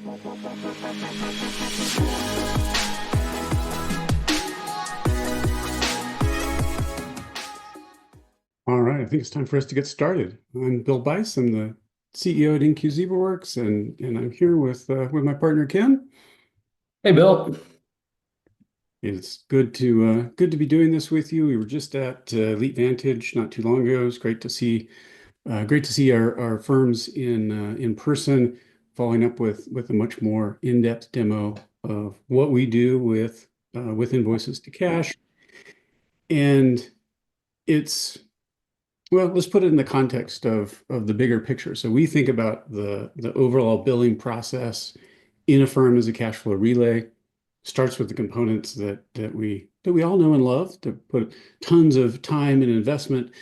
All right, I think it's time for us to get started. I'm Bill Bice. I'm the CEO at InQ ZebraWorks, and I'm here with my partner Ken. Hey, Bill. It's good to be doing this with you. We were just at Elite Vantage not too long ago. It's great to see our firms in person, following up with a much more in-depth demo of what we do with Invoices-to-Cash, and it's well, let's put it in the context of the bigger picture. So we think about the overall billing process in a firm as a cash flow relay. Starts with the components that we all know and love, to put tons of time and investment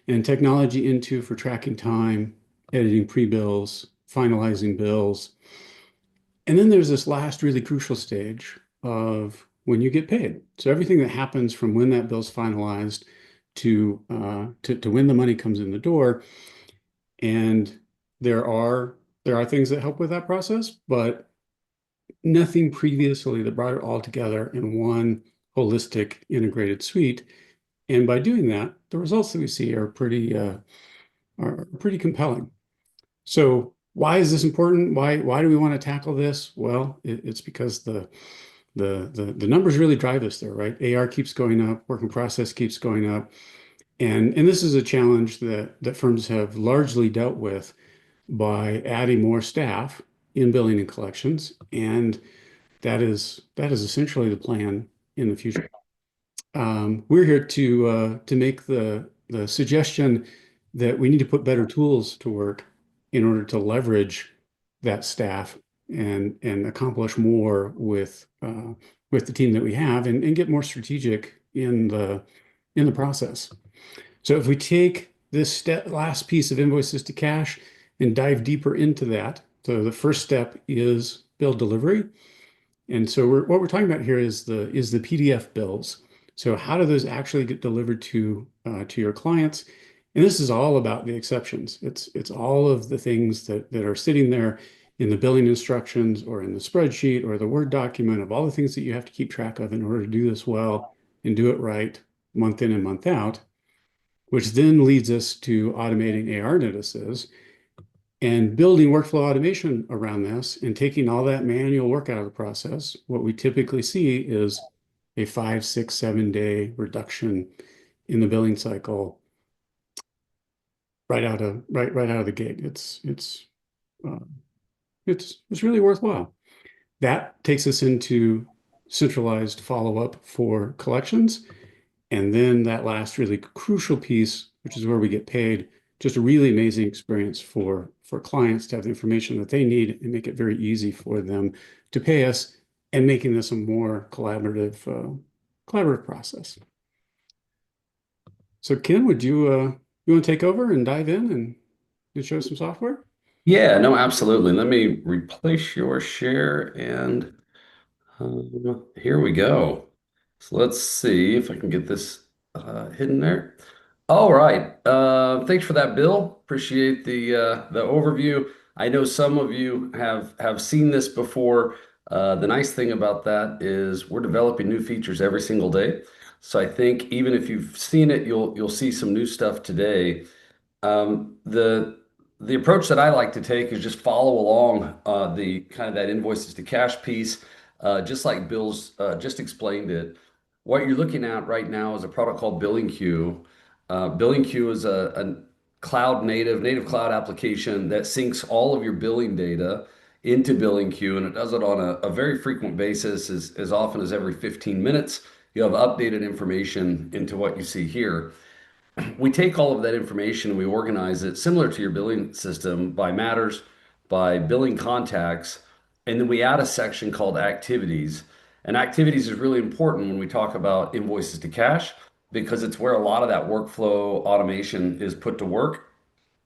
and technology into for tracking time, editing pre-bills, finalizing bills. And then there's this last really crucial stage of when you get paid. So everything that happens from when that bill's finalized to when the money comes in the door. And there are things that help with that process, but nothing previously that brought it all together in one holistic integrated suite. And by doing that, the results that we see are pretty compelling. So why is this important? Why do we want to tackle this? Well, it's because the numbers really drive us there, right? AR keeps going up, work in process keeps going up. And this is a challenge that firms have largely dealt with by adding more staff in billing and collections. And that is essentially the plan in the future. We're here to make the suggestion that we need to put better tools to work in order to leverage that staff and accomplish more with the team that we have, and get more strategic in the process. So if we take this last piece of Invoices to Cash and dive deeper into that, so the first step is bill delivery. And so what we're talking about here is the PDF bills. So how do those actually get delivered to your clients? And this is all about the exceptions. It's all of the things that are sitting there in the billing instructions or in the spreadsheet or the Word document, of all the things that you have to keep track of in order to do this well and do it right month in and month out, which then leads us to automating AR notices and building workflow automation around this and taking all that manual work out of the process. What we typically see is a 5, 6, 7 day reduction in the billing cycle right out of the gate. Uh, it's really worthwhile. That takes us into centralized follow-up for collections. And then that last really crucial piece, which is where we get paid, just a really amazing experience for clients to have the information that they need and make it very easy for them to pay us, and making this a more collaborative process. So Ken, would you want to take over and dive in and show some software? Yeah, no, absolutely. Let me replace your share and here we go. So let's see if I can get this hidden there. All right. Thanks for that, Bill. Appreciate the overview. I know some of you have seen this before. The nice thing about that is we're developing new features every single day. So I think even if you've seen it, you'll see some new stuff today. The approach that I like to take is just follow along the kind of that invoices to cash piece, just like Bill's just explained it. What you're looking at right now is a product called BillingQ. BillingQ is a cloud native cloud application that syncs all of your billing data into BillingQ, and it does it on a very frequent basis, as often as every 15 minutes. You have updated information into what you see here. We take all of that information and we organize it similar to your billing system by matters, by billing contacts, and then we add a section called activities. And activities is really important when we talk about invoices to cash, because it's where a lot of that workflow automation is put to work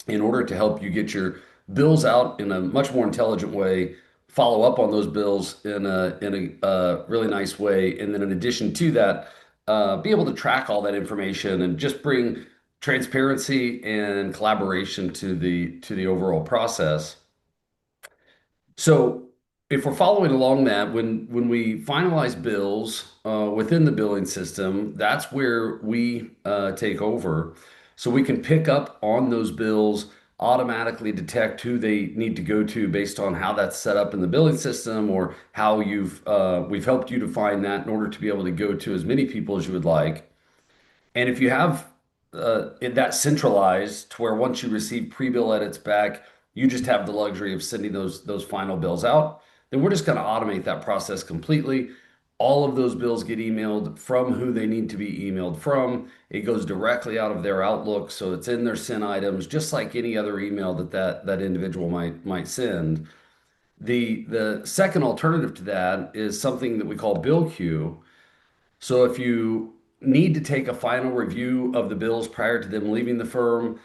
in order to help you get your bills out in a much more intelligent way, follow up on those bills in a really nice way, and then in addition to that, be able to track all that information and just bring transparency and collaboration to the overall process. So if we're following along that, when we finalize bills within the billing system, that's where we take over. So we can pick up on those bills, automatically detect who they need to go to based on how that's set up in the billing system, or how we've helped you to find that in order to be able to go to as many people as you would like. And if you have that centralized to where once you receive pre-bill edits back, you just have the luxury of sending those final bills out, then we're just going to automate that process completely. All of those bills get emailed from who they need to be emailed from. It goes directly out of their Outlook, so it's in their sent items, just like any other email that individual might send. The second alternative to that is something that we call BillQ. So if you need to take a final review of the bills prior to them leaving the firm,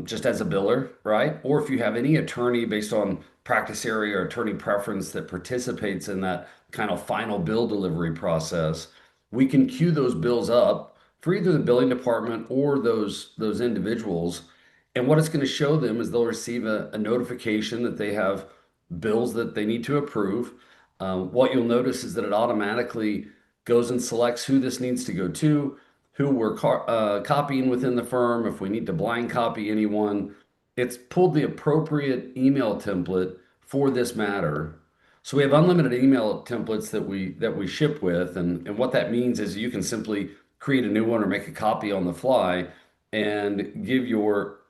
just as a biller, right? Or if you have any attorney based on practice area or attorney preference that participates in that kind of final bill delivery process, we can queue those bills up for either the billing department or those individuals. And what it's going to show them is they'll receive a notification that they have bills that they need to approve. What you'll notice is that it automatically goes and selects who this needs to go to, who we're copying within the firm, if we need to blind copy anyone. It's pulled the appropriate email template for this matter. So we have unlimited email templates that we ship with, and what that means is you can simply create a new one or make a copy on the fly and give your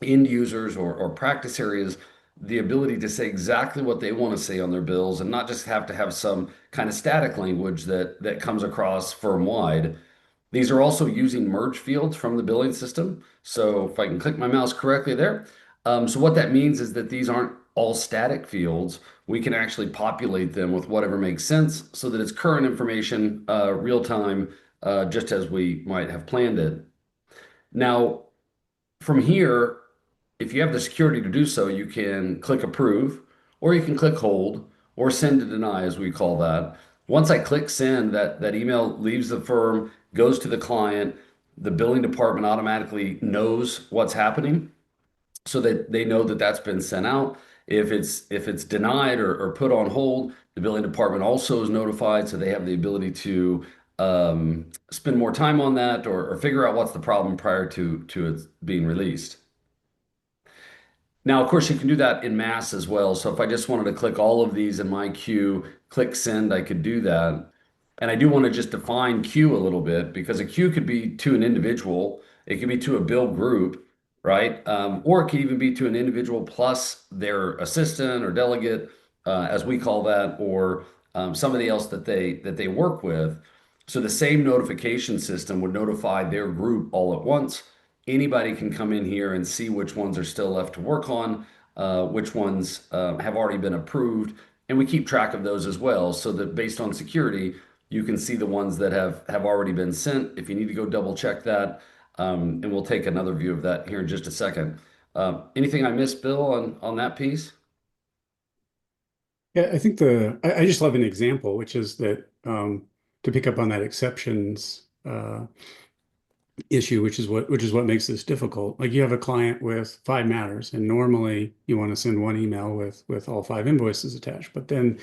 end users or practice areas the ability to say exactly what they want to say on their bills and not just have to have some kind of static language that comes across firm wide. These are also using merge fields from the billing system. So if I can click my mouse correctly there. So what that means is that these aren't all static fields. We can actually populate them with whatever makes sense so that it's current information, real time, just as we might have planned it. Now, from here, if you have the security to do so, you can click approve, or you can click hold, or send to deny, as we call that. Once I click send, that email leaves the firm, goes to the client. The billing department automatically knows what's happening so that they know that that's been sent out. If it's denied or put on hold, the billing department also is notified, so they have the ability to spend more time on that or figure out what's the problem prior to it being released. Now, of course, you can do that in mass as well. So if I just wanted to click all of these in my queue, click send, I could do that. And I do want to just define queue a little bit because a queue could be to an individual, it could be to a bill group, right? Or it could even be to an individual plus their assistant or delegate, as we call that, or somebody else that they work with. So the same notification system would notify their group all at once. Anybody can come in here and see which ones are still left to work on, which ones have already been approved, and we keep track of those as well, so that based on security, you can see the ones that have already been sent. If you need to go double check that, and we'll take another view of that here in just a second. Anything I missed, Bill, on that piece? Yeah, I think I just love an example, which is that to pick up on that exceptions issue, which is what makes this difficult. Like you have a client with 5 matters, and normally you want to send one email with all 5 invoices attached, but then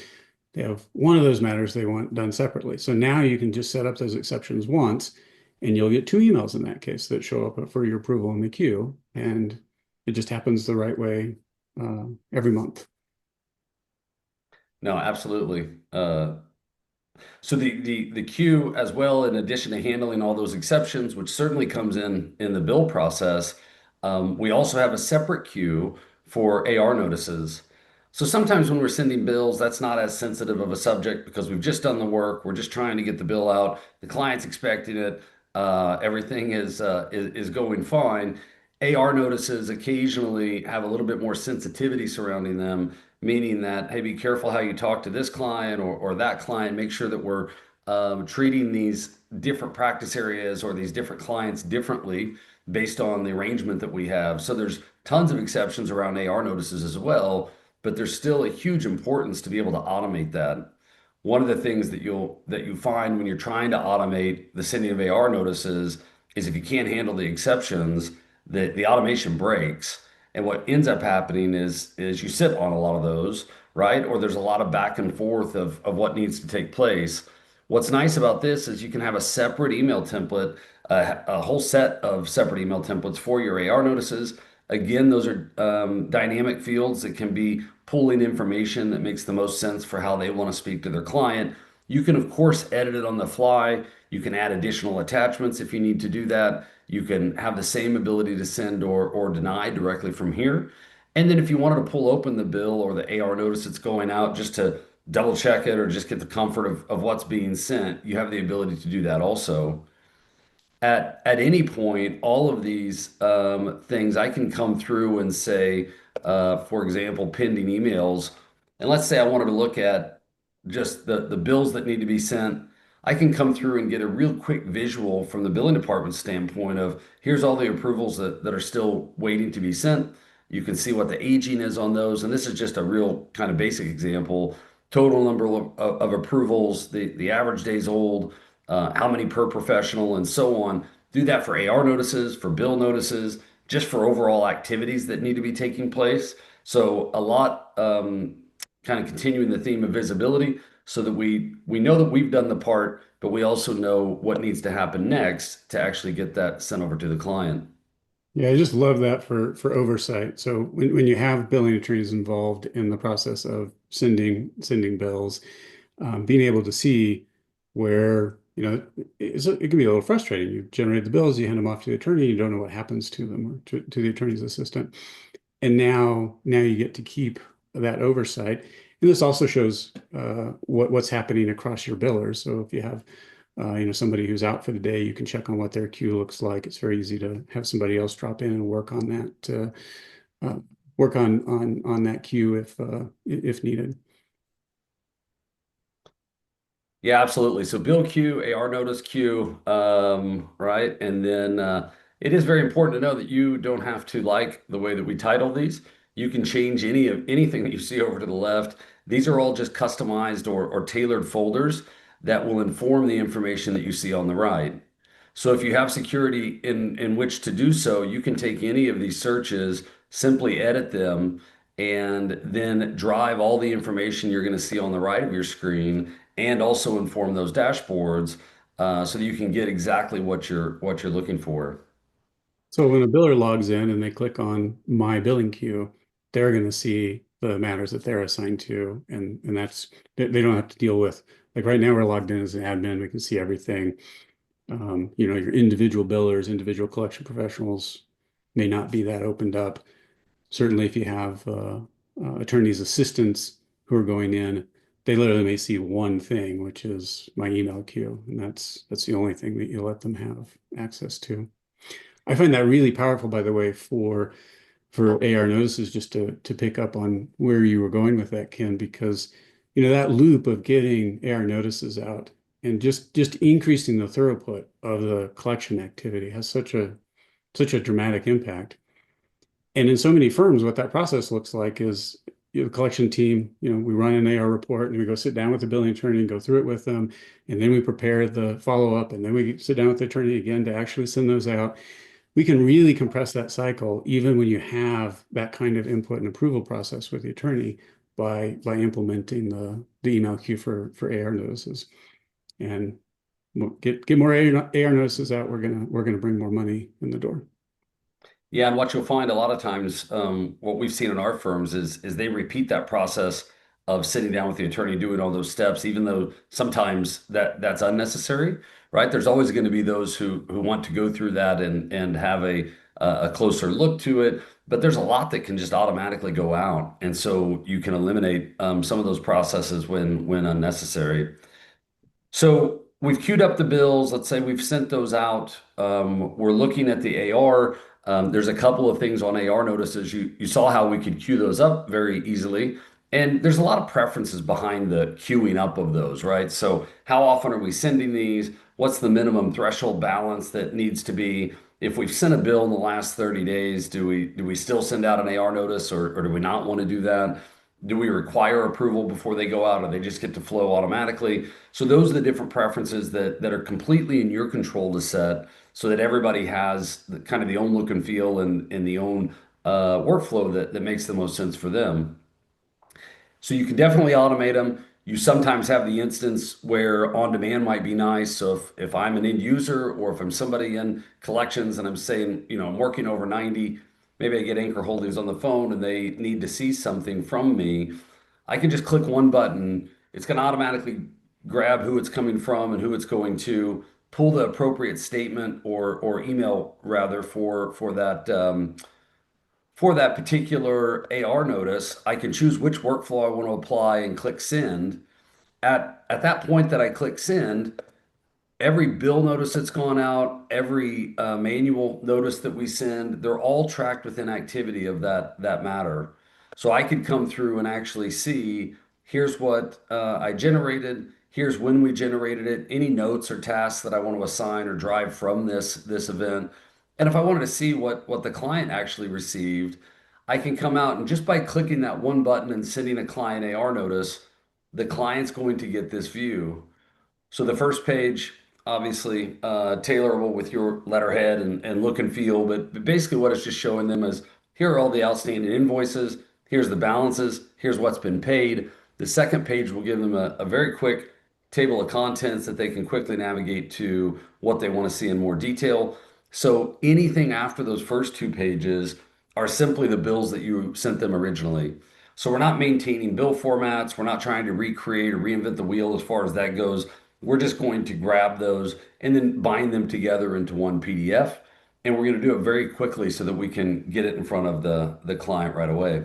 they have one of those matters they want done separately. So now you can just set up those exceptions once, and you'll get 2 emails in that case that show up for your approval in the queue, and it just happens the right way every month. No, absolutely. So the queue as well, in addition to handling all those exceptions, which certainly comes in the bill process, we also have a separate queue for AR notices. So sometimes when we're sending bills, that's not as sensitive of a subject because we've just done the work. We're just trying to get the bill out. The client's expecting it. Everything is going fine. AR notices occasionally have a little bit more sensitivity surrounding them, meaning that, hey, be careful how you talk to this client or that client. Make sure that we're treating these different practice areas or these different clients differently based on the arrangement that we have. So there's tons of exceptions around AR notices as well, but there's still a huge importance to be able to automate that. One of the things that you find when you're trying to automate the sending of AR notices is if you can't handle the exceptions, the automation breaks. And what ends up happening is you sit on a lot of those, right? Or there's a lot of back and forth of what needs to take place. What's nice about this is you can have a separate email template, a whole set of separate email templates for your AR notices. Again, those are dynamic fields that can be pulling information that makes the most sense for how they want to speak to their client. You can, of course, edit it on the fly. You can add additional attachments if you need to do that. You can have the same ability to send or deny directly from here. And then if you wanted to pull open the bill or the AR notice that's going out just to double check it or just get the comfort of what's being sent, you have the ability to do that also. At any point, all of these things I can come through and say, for example, pending emails, and let's say I wanted to look at just the bills that need to be sent. I can come through and get a real quick visual from the billing department standpoint of here's all the approvals that are still waiting to be sent. You can see what the aging is on those, and this is just a real kind of basic example. Total number of approvals, the average days old, how many per professional, and so on. Do that for AR notices, for bill notices, just for overall activities that need to be taking place. So a lot kind of continuing the theme of visibility so that we know that we've done the part, but we also know what needs to happen next to actually get that sent over to the client. Yeah, I just love that for oversight. So when you have billing attorneys involved in the process of sending bills, being able to see where, it can be a little frustrating. You generate the bills, you hand them off to the attorney, you don't know what happens to them or to the attorney's assistant. And now you get to keep that oversight. And this also shows what's happening across your billers. So if you have somebody who's out for the day, you can check on what their queue looks like. It's very easy to have somebody else drop in and work on that work on that queue if needed. Yeah, absolutely. So bill queue, AR notice queue, right? And then it is very important to know that you don't have to like the way that we title these. You can change anything that you see over to the left. These are all just customized or tailored folders that will inform the information that you see on the right. So if you have security in which to do so, you can take any of these searches, simply edit them, and then drive all the information you're going to see on the right of your screen and also inform those dashboards so that you can get exactly what you're looking for. So when a biller logs in and they click on My Billing Queue, they're going to see the matters that they're assigned to, and that's they don't have to deal with, like right now we're logged in as an admin, we can see everything. Your individual billers, individual collection professionals may not be that opened up. Certainly, if you have attorneys' assistants who are going in, they literally may see one thing, which is my email queue, and that's the only thing that you let them have access to. I find that really powerful, by the way, for AR notices, just to pick up on where you were going with that, Ken, because that loop of getting AR notices out and just increasing the throughput of the collection activity has such a dramatic impact. And in so many firms, what that process looks like is the collection team, we run an AR report and we go sit down with the billing attorney and go through it with them. And then we prepare the follow-up and then we sit down with the attorney again to actually send those out. We can really compress that cycle even when you have that kind of input and approval process with the attorney by implementing the email queue for AR notices. And we'll get more AR notices out. We're gonna bring more money in the door. Yeah, and what you'll find a lot of times, what we've seen in our firms is they repeat that process of sitting down with the attorney, doing all those steps, even though sometimes that's unnecessary, right? There's always going to be those who want to go through that and have a closer look to it. But there's a lot that can just automatically go out, and so you can eliminate some of those processes when unnecessary. So we've queued up the bills. Let's say we've sent those out. We're looking at the AR. There's a couple of things on AR notices. You saw how we could queue those up very easily. And there's a lot of preferences behind the queuing up of those, right? So how often are we sending these? What's the minimum threshold balance that needs to be? If we've sent a bill in the last 30 days, do we still send out an AR notice or do we not want to do that? Do we require approval before they go out or they just get to flow automatically? So those are the different preferences that are completely in your control to set so that everybody has kind of the own look and feel and the own workflow that makes the most sense for them. So you can definitely automate them. You sometimes have the instance where on demand might be nice. So if I'm an end user or if I'm somebody in collections and I'm saying, I'm working over 90, maybe I get Anchor Holdings on the phone and they need to see something from me. I can just click one button. It's going to automatically grab who it's coming from and who it's going to, pull the appropriate statement or email rather for that particular AR notice. I can choose which workflow I want to apply and click send. At that point that I click send, every bill notice that's gone out, every manual notice that we send, they're all tracked within activity of that matter. So I could come through and actually see, here's what I generated, here's when we generated it, any notes or tasks that I want to assign or drive from this event. And if I wanted to see what the client actually received, I can come out and just by clicking that one button and sending a client AR notice, the client's going to get this view. So the first page, obviously, tailorable with your letterhead and look and feel, but basically what it's just showing them is here are all the outstanding invoices, here's the balances, here's what's been paid. The second page will give them a very quick table of contents that they can quickly navigate to what they want to see in more detail. So anything after those first two pages are simply the bills that you sent them originally. So we're not maintaining bill formats. We're not trying to recreate or reinvent the wheel as far as that goes. We're just going to grab those and then bind them together into one PDF. And we're going to do it very quickly so that we can get it in front of the client right away.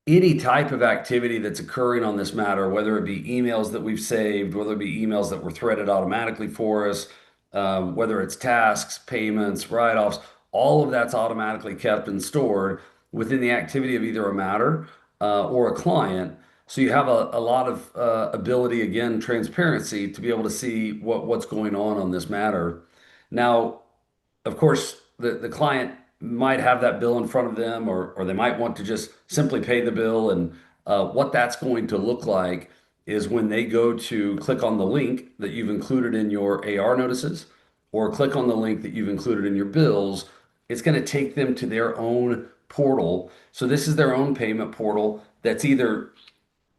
Any type of activity that's occurring on this matter, whether it be emails that we've saved, whether it be emails that were threaded automatically for us, whether it's tasks, payments, write-offs, all of that's automatically kept and stored within the activity of either a matter or a client. So you have a lot of ability, again, transparency to be able to see what's going on this matter. Now, of course, the client might have that bill in front of them, or they might want to just simply pay the bill. And what that's going to look like is when they go to click on the link that you've included in your AR notices, or click on the link that you've included in your bills, it's going to take them to their own portal. So this is their own payment portal that's either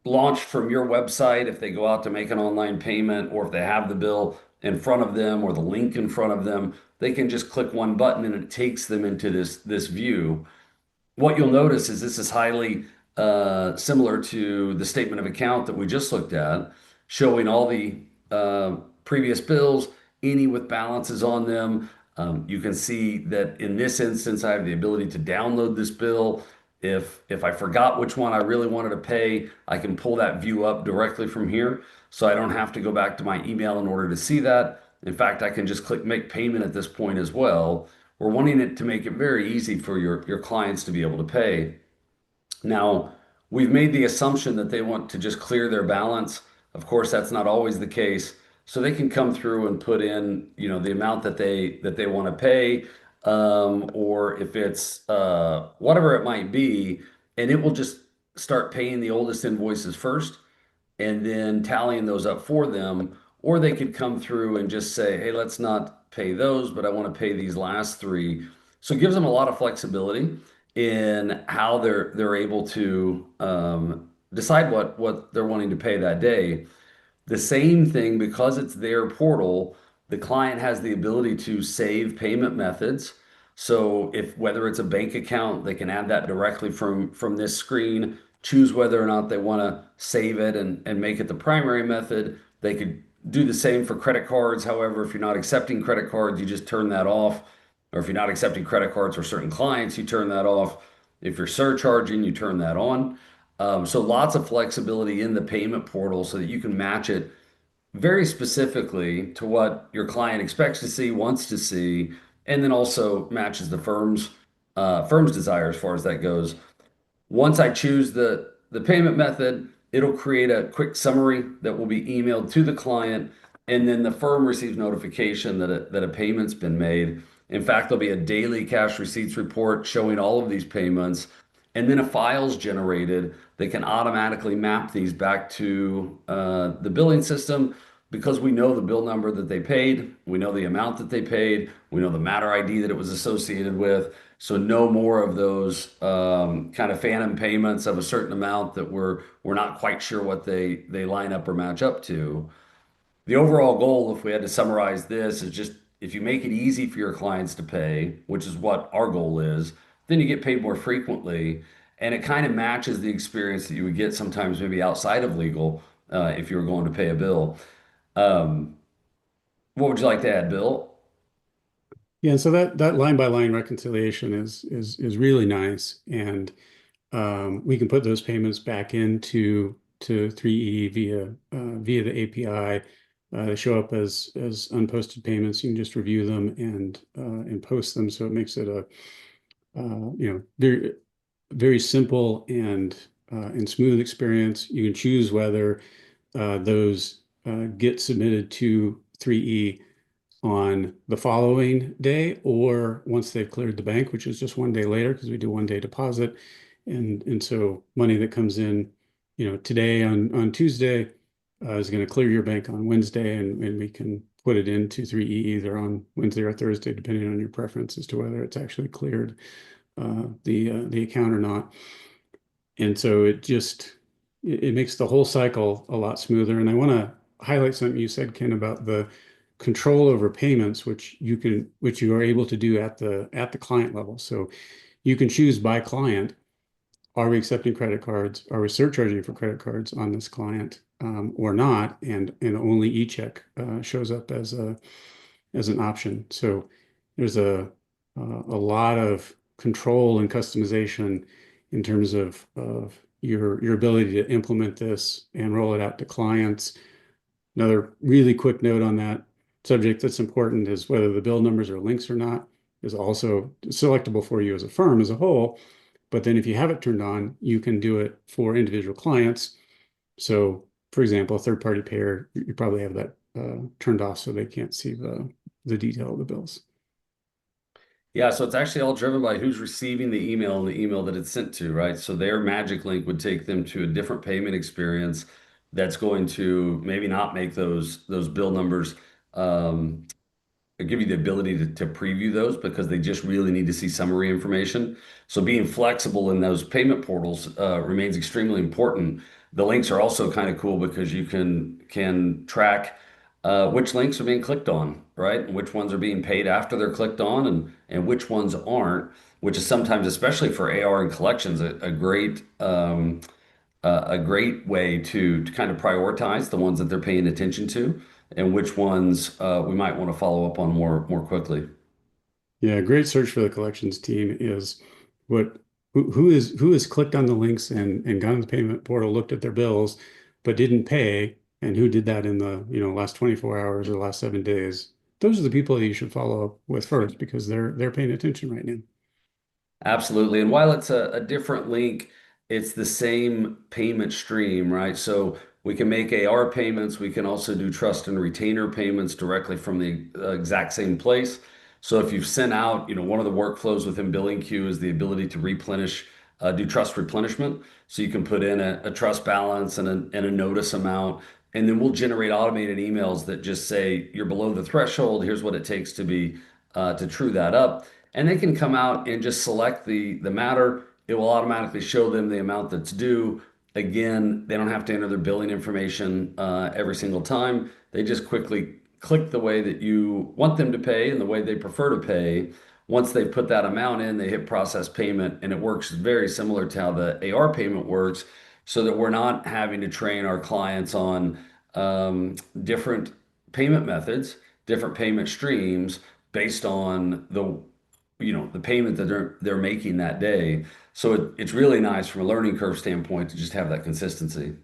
launched from your website if they go out to make an online payment, or if they have the bill in front of them or the link in front of them, they can just click one button and it takes them into this view. What you'll notice is this is highly similar to the statement of account that we just looked at, showing all the previous bills, any with balances on them. You can see that in this instance, I have the ability to download this bill. If I forgot which one I really wanted to pay, I can pull that view up directly from here. So I don't have to go back to my email in order to see that. In fact, I can just click make payment at this point as well. We're wanting it to make it very easy for your clients to be able to pay. Now, we've made the assumption that they want to just clear their balance. Of course, that's not always the case. So they can come through and put in, the amount that they want to pay, or if it's whatever it might be, and it will just start paying the oldest invoices first and then tallying those up for them. Or they could come through and just say, hey, let's not pay those, but I want to pay these last three. So it gives them a lot of flexibility in how they're able to decide what they're wanting to pay that day. The same thing, because it's their portal, the client has the ability to save payment methods. So if whether it's a bank account, they can add that directly from this screen, choose whether or not they want to save it and make it the primary method. They could do the same for credit cards. However, if you're not accepting credit cards, you just turn that off. Or if you're not accepting credit cards for certain clients, you turn that off. If you're surcharging, you turn that on. So lots of flexibility in the payment portal so that you can match it very specifically to what your client expects to see, wants to see, and then also matches the firm's desire as far as that goes. Once I choose the payment method, it'll create a quick summary that will be emailed to the client, and then the firm receives notification that a payment's been made. In fact, there'll be a daily cash receipts report showing all of these payments, and then a file's generated that can automatically map these back to the billing system because we know the bill number that they paid, we know the amount that they paid, we know the matter ID that it was associated with. So no more of those kind of phantom payments of a certain amount that we're not quite sure what they line up or match up to. The overall goal, if we had to summarize this, is just if you make it easy for your clients to pay, which is what our goal is, then you get paid more frequently. And it kind of matches the experience that you would get sometimes maybe outside of legal if you were going to pay a bill. Um, what would you like to add, Bill? Yeah, and so that line by line reconciliation is really nice, and we can put those payments back into to 3E via the API. They show up as unposted payments. You can just review them and post them. So it makes it a very simple and smooth experience. You can choose whether those get submitted to 3E on the following day or once they've cleared the bank, which is just one day later because we do 1 day deposit. And so money that comes in, today on Tuesday is going to clear your bank on Wednesday, and we can put it into 3E either on Wednesday or Thursday, depending on your preference as to whether it's actually cleared the account or not. And so it makes the whole cycle a lot smoother. And I want to highlight something you said, Ken, about the control over payments, which you are able to do at the client level. So you can choose by client, are we accepting credit cards? Are we surcharging for credit cards on this client or not? And only e-check shows up as an option. So there's a lot of control and customization in terms of your ability to implement this and roll it out to clients. Another really quick note on that subject that's important is whether the bill numbers are links or not is also selectable for you as a firm as a whole. But then if you have it turned on, you can do it for individual clients. So, for example, a third-party payer, you probably have that turned off so they can't see the detail of the bills. Yeah, so it's actually all driven by who's receiving the email and the email that it's sent to, right? So their magic link would take them to a different payment experience that's going to maybe not make those bill numbers give you the ability to preview those because they just really need to see summary information. So being flexible in those payment portals remains extremely important. The links are also kind of cool because you can track which links are being clicked on, right? And which ones are being paid after they're clicked on and which ones aren't, which is sometimes, especially for AR and collections, a great way to kind of prioritize the ones that they're paying attention to and which ones we might want to follow up on more quickly. Yeah, a great search for the collections team is what who has clicked on the links and gone to the payment portal, looked at their bills, but didn't pay, and who did that in the last 24 hours or last 7 days. Those are the people that you should follow up with first because they're paying attention right now. Absolutely. And while it's a different link, it's the same payment stream, right? So we can make AR payments. We can also do trust and retainer payments directly from the exact same place. So if you've sent out, one of the workflows within BillingQ is the ability to replenish, do trust replenishment. So you can put in a trust balance and a notice amount, and then we'll generate automated emails that just say you're below the threshold. Here's what it takes to true that up. And they can come out and just select the matter. It will automatically show them the amount that's due. Again, they don't have to enter their billing information every single time. They just quickly click the way that you want them to pay and the way they prefer to pay. Once they put that amount in, they hit process payment, and it works very similar to how the AR payment works, so that we're not having to train our clients on different payment methods, different payment streams based on the payment that they're making that day. So it's really nice from a learning curve standpoint to just have that consistency.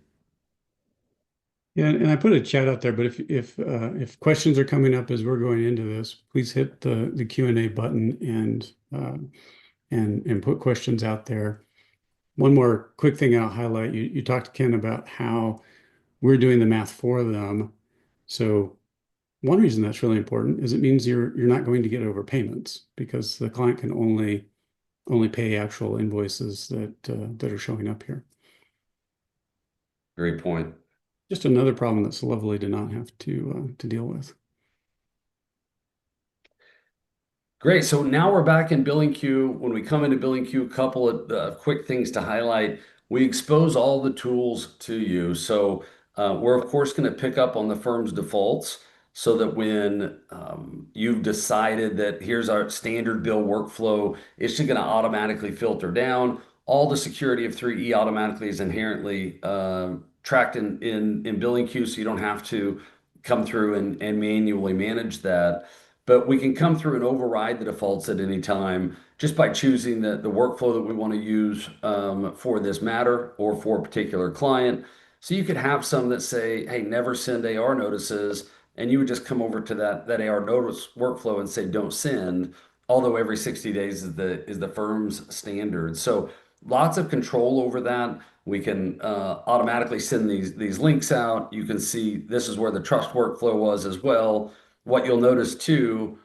Yeah, and I put a chat out there, but if questions are coming up as we're going into this, please hit the Q&A button and put questions out there. One more quick thing I'll highlight. You talked to Ken about how we're doing the math for them. So one reason that's really important is it means you're not going to get overpayments because the client can only pay actual invoices that are showing up here. Great point. just another problem that's lovely to not have to deal with. Great. So now we're back in BillingQ. When we come into BillingQ, a couple of quick things to highlight. We expose all the tools to you. So we're of course going to pick up on the firm's defaults so that when you've decided that here's our standard bill workflow, it's just going to automatically filter down. All the security of 3E automatically is inherently tracked in BillingQ, so you don't have to come through and manually manage that. But we can come through and override the defaults at any time just by choosing the workflow that we want to use for this matter or for a particular client. So you could have some that say, hey, never send AR notices. And you would just come over to that AR notice workflow and say, don't send, although every 60 days is the firm's standard. So lots of control over that. We can automatically send these links out. You can see this is where the trust workflow was as well. What you'll notice too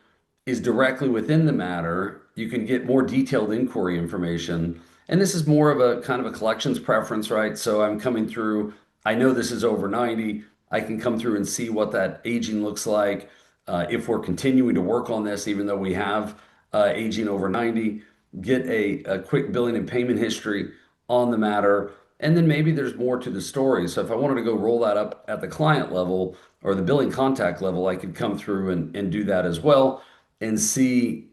is directly within the matter, you can get more detailed inquiry information. And this is more of a kind of a collections preference, right? So I'm coming through, I know this is over 90. I can come through and see what that aging looks like. If we're continuing to work on this, even though we have aging over 90, get a quick billing and payment history on the matter. And then maybe there's more to the story. So if I wanted to go roll that up at the client level or the billing contact level, I could come through and do that as well and see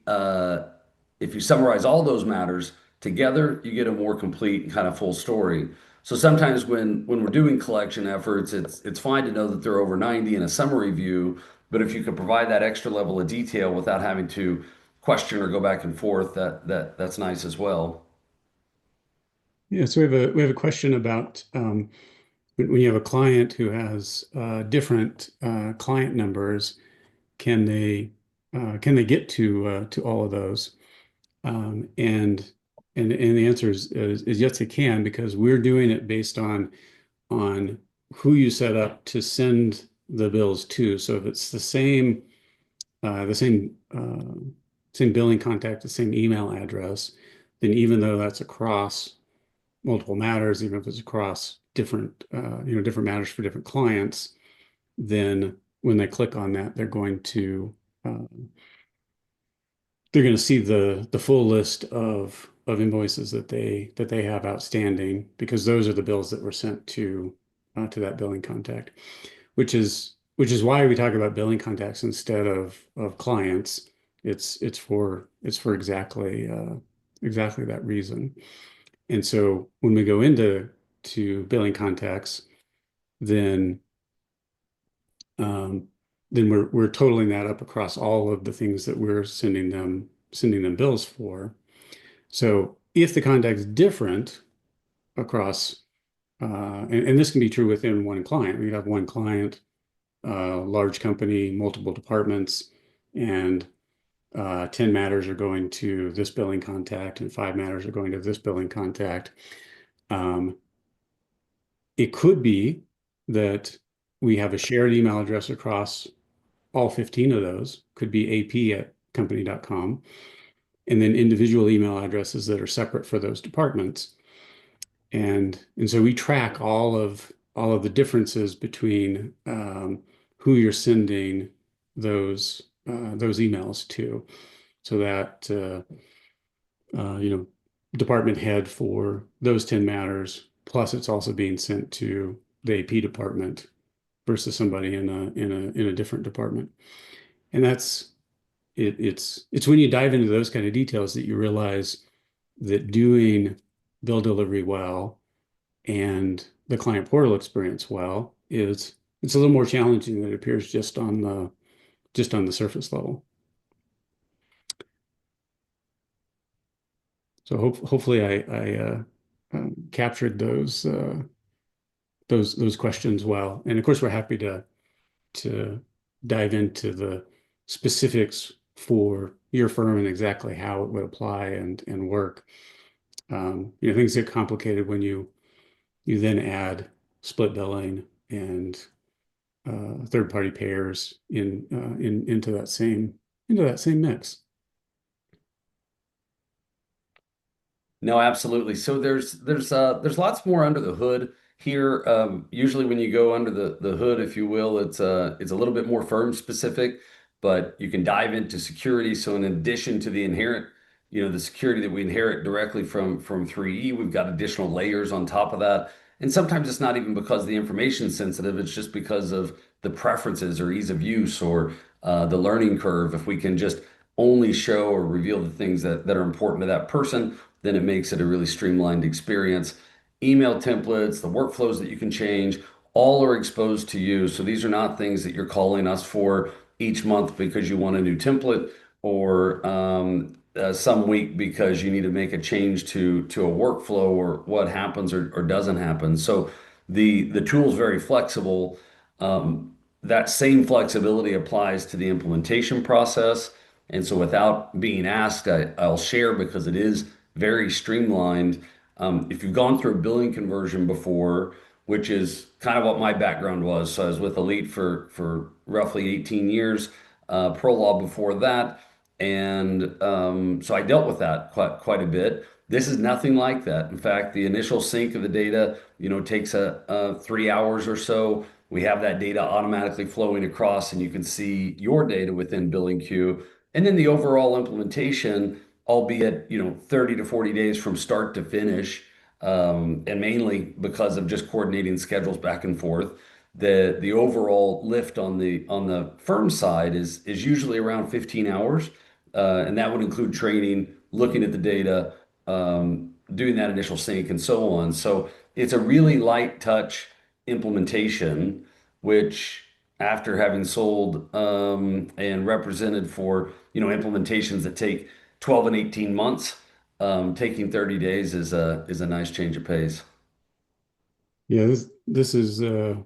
if you summarize all those matters together, you get a more complete kind of full story. So sometimes when we're doing collection efforts, it's fine to know that they're over 90 in a summary view, but if you could provide that extra level of detail without having to question or go back and forth, that's nice as well. Yeah, so we have a question about when you have a client who has different client numbers, can they get to all of those? Um, and and the answer is yes, they can, because we're doing it based on who you set up to send the bills to. So if it's the same billing contact, the same email address, then even though that's across multiple matters, even if it's across different matters for different clients, then when they click on that, uh, they're going to see the full list of invoices that they have outstanding, because those are the bills that were sent to that billing contact, which is why we talk about billing contacts instead of clients. It's for exactly that reason. And so when we go into billing contacts, then um, then we're totaling that up across all of the things that we're sending them bills for. So if the contact's different across, and this can be true within one client. We have one client, large company, multiple departments, and 10 matters are going to this billing contact, and 5 matters are going to this billing contact. Um, it could be that we have a shared email address across all 15 of those, could be ap@company.com, and then individual email addresses that are separate for those departments. And so we track all of the differences between who you're sending those emails to, so that department head for those 10 matters, plus it's also being sent to the AP department versus somebody in a different department. And it's when you dive into those kind of details that you realize that doing bill delivery well and the client portal experience well is it's a little more challenging than it appears just on the surface level. So hopefully I captured those questions well. And of course, we're happy to dive into the specifics for your firm and exactly how it would apply and work. Things get complicated when you then add split billing and third-party payers into that same mix. No, absolutely. So there's lots more under the hood Here, usually when you go under the hood, if you will, it's a little bit more firm specific, but you can dive into security. So in addition to the inherent, the security that we inherit directly from 3E, we've got additional layers on top of that. And sometimes it's not even because the information's sensitive, it's just because of the preferences or ease of use or the learning curve. If we can just only show or reveal the things that are important to that person, then it makes it a really streamlined experience. Email templates, the workflows that you can change, all are exposed to you. So these are not things that you're calling us for each month because you want a new template or some week because you need to make a change to a workflow or what happens or doesn't happen. So the tool is very flexible. That same flexibility applies to the implementation process. And so without being asked, I'll share because it is very streamlined. If you've gone through a billing conversion before, which is kind of what my background was, so I was with Elite for roughly 18 years, ProLaw before that, and so I dealt with that quite a bit. This is nothing like that. In fact, the initial sync of the data, takes a 3 hours or so. We have that data automatically flowing across, and you can see your data within BillingQ. And then the overall implementation, albeit 30 to 40 days from start to finish, and mainly because of just coordinating schedules back and forth. The overall lift on the firm side is usually around 15 hours, and that would include training, looking at the data, doing that initial sync, and so on. So it's a really light touch implementation, which after having sold and represented for implementations that take 12 and 18 months, taking 30 days is a nice change of pace. Yeah, this is a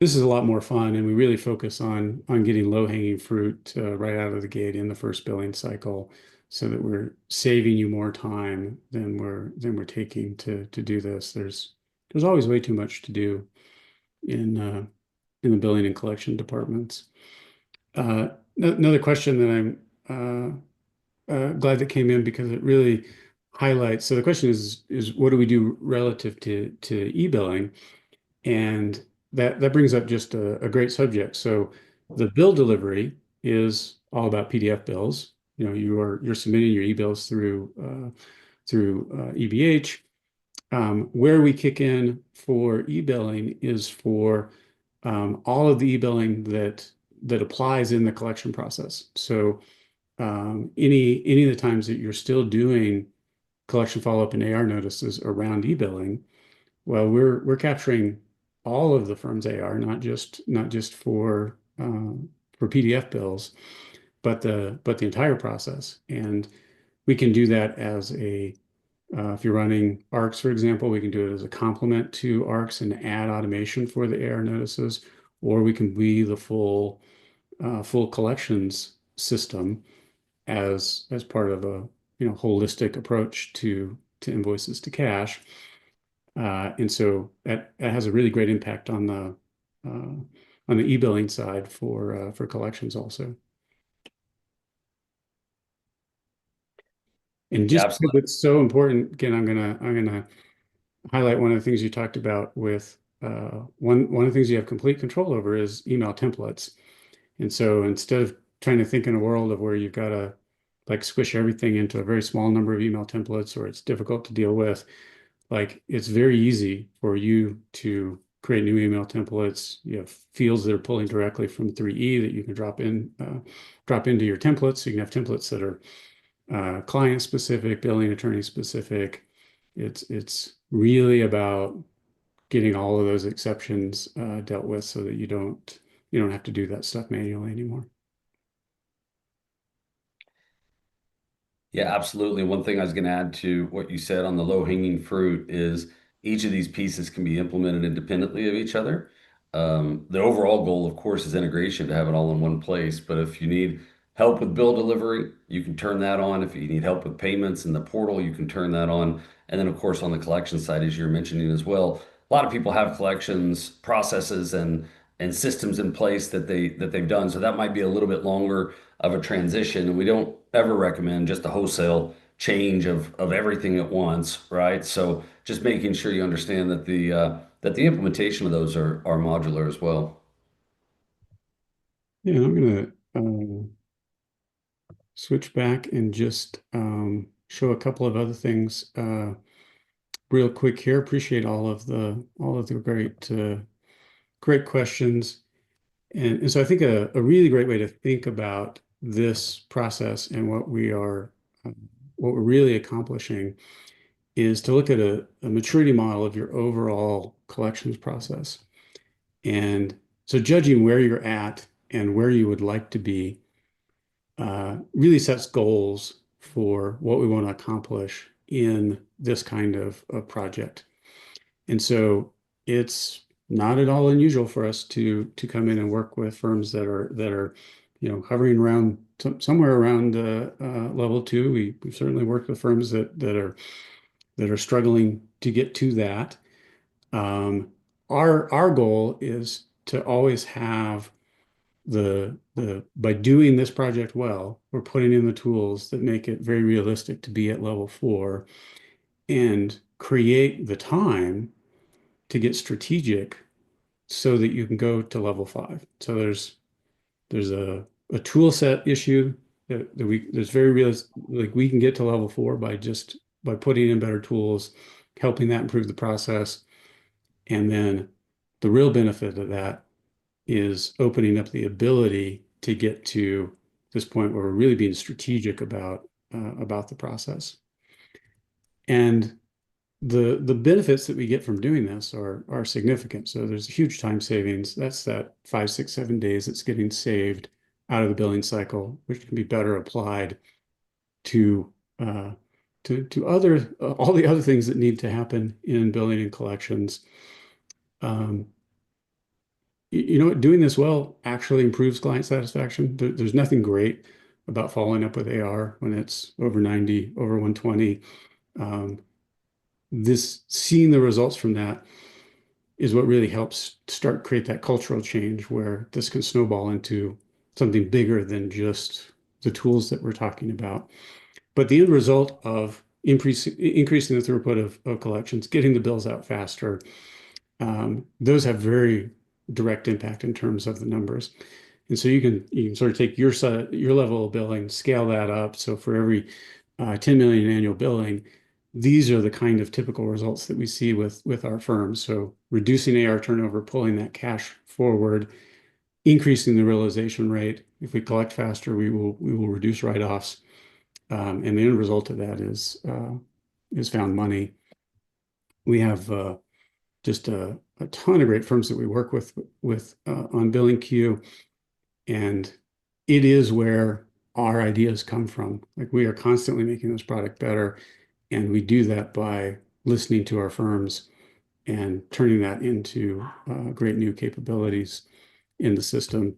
lot more fun, and we really focus on getting low-hanging fruit right out of the gate in the first billing cycle, so that we're saving you more time than we're taking to do this. There's always way too much to do in the billing and collection departments. Another question that I'm glad that came in because it really highlights. So the question is what do we do relative to e-billing? And that brings up just a great subject. So the bill delivery is all about PDF bills. You're submitting your e-bills through EBH. Where we kick in for e-billing is for all of the e-billing that applies in the collection process. So any of the times that you're still doing collection follow-up and AR notices around e-billing, well, we're capturing all of the firm's AR, not just for PDF bills, but the entire process. And we can do that as if you're running ARCs, for example, we can do it as a complement to ARCs and add automation for the AR notices, or we can be the full collections system as part of a holistic approach to invoices to cash. And so that has a really great impact on the e-billing side for collections also. And Yeah, just because absolutely. it's so important, again, I'm gonna highlight one of the things you talked about with one of the things you have complete control over is email templates. And so instead of trying to think in a world of where you've got to like squish everything into a very small number of email templates or it's difficult to deal with, like it's very easy for you to create new email templates. You have fields that are pulling directly from 3E that you can drop into your templates. So you can have templates that are client specific, billing attorney specific. It's really about getting all of those exceptions dealt with so that you don't have to do that stuff manually anymore. Yeah, absolutely. One thing I was going to add to what you said on the low-hanging fruit is each of these pieces can be implemented independently of each other. The overall goal, of course, is integration to have it all in one place. But if you need help with bill delivery, you can turn that on. If you need help with payments in the portal, you can turn that on. And then, of course, on the collection side, as you're mentioning as well, a lot of people have collections processes and systems in place that they've done. So that might be a little bit longer of a transition. And we don't ever recommend just a wholesale change of everything at once, right? So just making sure you understand that the implementation of those are modular as well. Yeah, I'm gonna switch back and just show a couple of other things real quick here. Appreciate all of the great questions. And so I think a really great way to think about this process and what we're really accomplishing is to look at a maturity model of your overall collections process. And so judging where you're at and where you would like to be really sets goals for what we want to accomplish in this kind of project. And so it's not at all unusual for us to come in and work with firms that are hovering around somewhere around level two. We've certainly worked with firms that are struggling to get to that. Um, our goal is to always have the by doing this project well, we're putting in the tools that make it very realistic to be at level four and create the time to get strategic so that you can go to level five. So there's a tool set issue that we there's very realistic, like we can get to level four by putting in better tools, helping that improve the process. And then the real benefit of that is opening up the ability to get to this point where we're really being strategic about the process. And the benefits that we get from doing this are significant. So there's a huge time savings. That's that 5, 6, 7 days that's getting saved out of the billing cycle, which can be better applied to uh, to other all the other things that need to happen in billing and collections. Um, you know what? Doing this well actually improves client satisfaction. There's nothing great about following up with AR when it's over 90, over 120. Um, this seeing the results from that is what really helps start create that cultural change where this can snowball into something bigger than just the tools that we're talking about. But the end result of increasing the throughput of collections, getting the bills out faster, those have very direct impact in terms of the numbers. And so you can sort of take your level of billing, scale that up. So for every 10 million annual billing, these are the kind of typical results that we see with our firms. So reducing AR turnover, pulling that cash forward, increasing the realization rate. If we collect faster, we will reduce write-offs. And the end result of that is found money. We have just a ton of great firms that we work with on BillingQ, and it is where our ideas come from. Like we are constantly making this product better, and we do that by listening to our firms and turning that into great new capabilities in the system.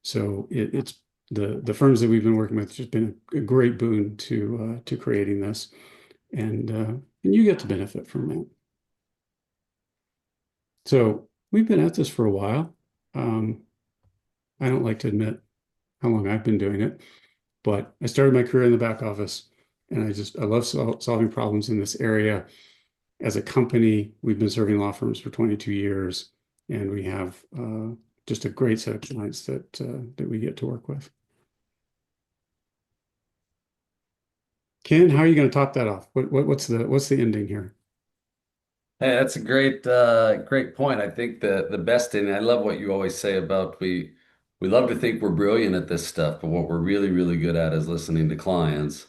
So it's the firms that we've been working with just been a great boon to creating this, and you get to benefit from that. So we've been at this for a while. Um, I don't like to admit how long I've been doing it, but I started my career in the back office, and I love solving problems in this area. As a company, we've been serving law firms for 22 years, and we have just a great set of clients that we get to work with. Ken, how are you going to top that off? What's the ending here? Hey, that's a great point. I think the best thing, I love what you always say about we love to think we're brilliant at this stuff, but what we're really good at is listening to clients.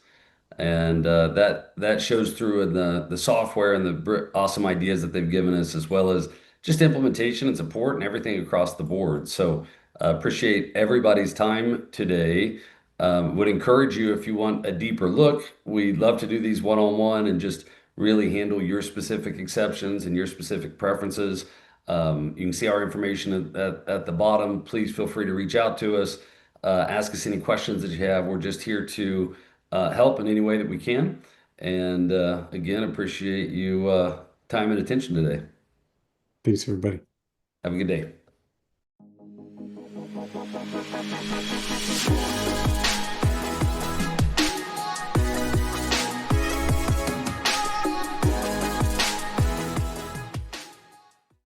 And that shows through in the software and the awesome ideas that they've given us, as well as just implementation and support and everything across the board. So appreciate everybody's time today. Would encourage you if you want a deeper look. We'd love to do these one-on-one and just really handle your specific exceptions and your specific preferences. You can see our information at the bottom. Please feel free to reach out to us. Ask us any questions that you have. We're just here to help in any way that we can. And again, appreciate you time and attention today. Thanks, everybody. Have a good day.